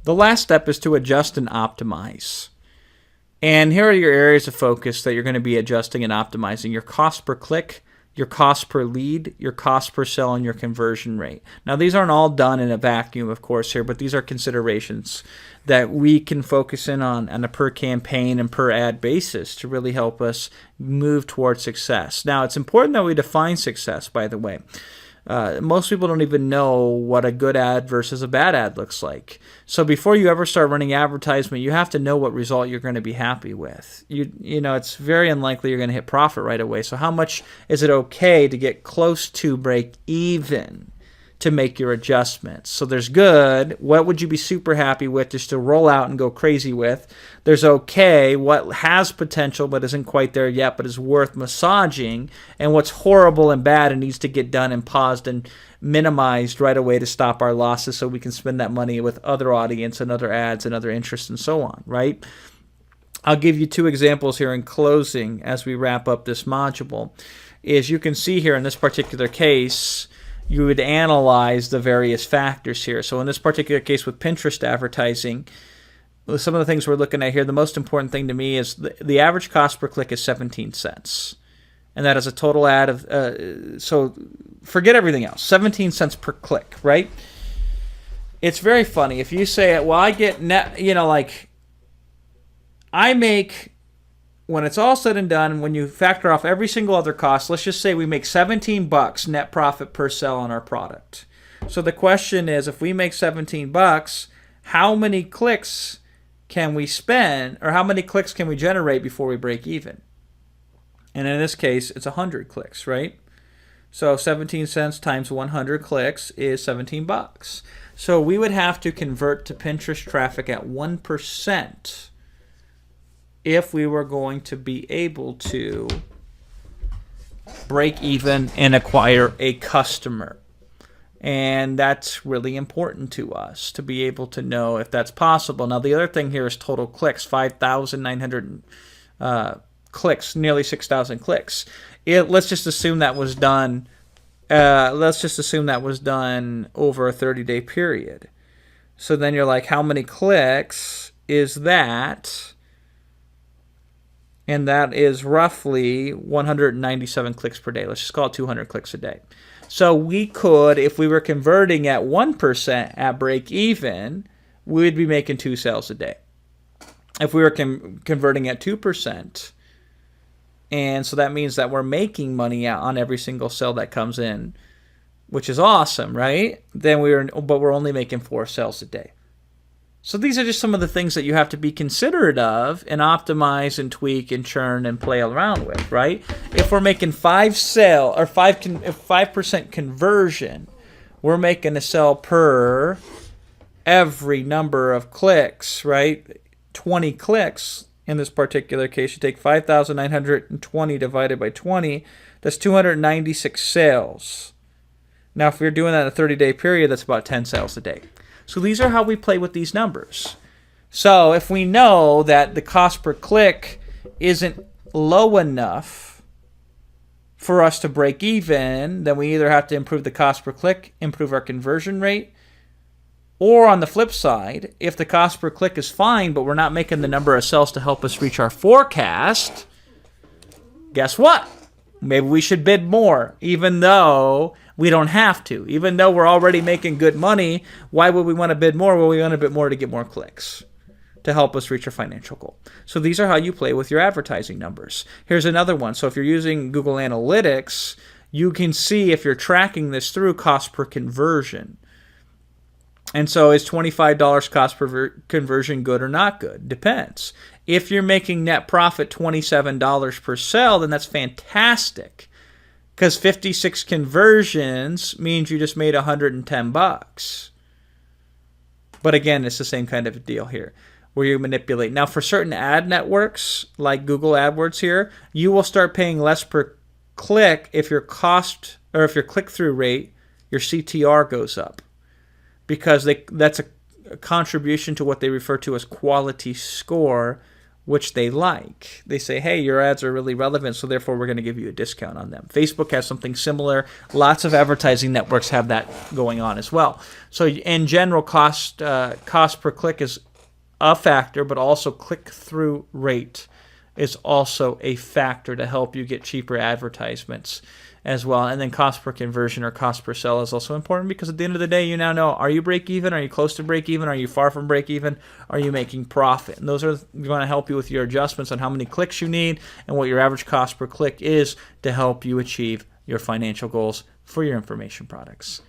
The last step is to adjust and optimize. And here are your areas of focus that you're going to be adjusting and optimizing: your cost per click, your cost per lead, your cost per sell, and your conversion rate. Now, these aren't all done in a vacuum, of course, here, but these are considerations that we can focus in on a per campaign and per ad basis to really help us move towards success. Now, it's important that we define success, by the way. Most people don't even know what a good ad versus a bad ad looks like. So before you ever start running advertisement, you have to know what result you're going to be happy with. You know, it's very unlikely you're going to hit profit right away. So how much is it okay to get close to break even to make your adjustments? So there's good. What would you be super happy with just to roll out and go crazy with? There's okay. What has potential but isn't quite there yet but is worth massaging? And what's horrible and bad and needs to get done and paused and minimized right away to stop our losses so we can spend that money with other audience and other ads and other interests and so on, right? I'll give you 2 examples here in closing as we wrap up this module. Is you can see here in this particular case, you would analyze the various factors here. So in this particular case with Pinterest advertising, some of the things we're looking at here, the most important thing to me is the average cost per click is 17 cents. And that is a total ad of, so forget everything else, 17 cents per click, right? It's very funny. If you say, well, I get net, you know, like I make, when it's all said and done, when you factor off every single other cost, let's just say we make $17 net profit per sale on our product. So the question is, if we make $17, how many clicks can we spend, or how many clicks can we generate before we break even? And in this case, it's 100 clicks, right? So 17 cents times 100 clicks is $17. So we would have to convert to Pinterest traffic at 1% if we were going to be able to break even and acquire a customer. And that's really important to us to be able to know if that's possible. Now, the other thing here is total clicks, 5,900 clicks, nearly 6,000 clicks. Let's just assume that was done. Let's just assume that was done over a 30-day period. So then you're like, how many clicks is that? And that is roughly 197 clicks per day. Let's just call it 200 clicks a day. So we could, if we were converting at 1% at break even, we would be making 2 sales a day. If we were converting at 2%, and so that means that we're making money on every single sale that comes in, which is awesome, right? But we're only making 4 sales a day. So these are just some of the things that you have to be considerate of and optimize and tweak and churn and play around with, right? If we're making 5% conversion, we're making a sale per every number of clicks, right? 20 clicks in this particular case. You take 5,920 divided by 20, that's 296 sales. Now, if we're doing that in a 30-day period, that's about 10 sales a day. So these are how we play with these numbers. So if we know that the cost per click isn't low enough for us to break even, then we either have to improve the cost per click, improve our conversion rate, or on the flip side, if the cost per click is fine, but we're not making the number of sales to help us reach our forecast, guess what? Maybe we should bid more, even though we don't have to. Even though we're already making good money, why would we want to bid more? Well, we want to bid more to get more clicks to help us reach our financial goal. So these are how you play with your advertising numbers. Here's another one. So if you're using Google Analytics, you can see if you're tracking this through cost per conversion. And so is $25 cost per conversion good or not good? Depends. If you're making net profit $27 per sale, then that's fantastic, because 56 conversions means you just made $110. But again, it's the same kind of a deal here where you manipulate. Now, for certain ad networks like Google AdWords here, you will start paying less per click if your cost, or if your click-through rate, your CTR goes up, because that's a contribution to what they refer to as quality score which they like. They say, hey, your ads are really relevant, so therefore we're going to give you a discount on them. Facebook has something similar. Lots of advertising networks have that going on as well. So in general, cost per click is a factor, but also click-through rate is also a factor to help you get cheaper advertisements as well. And then cost per conversion or cost per sell is also important, because at the end of the day, you now know, are you break even? Are you close to break even? Are you far from break even? Are you making profit? And those are going to help you with your adjustments on how many clicks you need and what your average cost per click is to help you achieve your financial goals for your information products.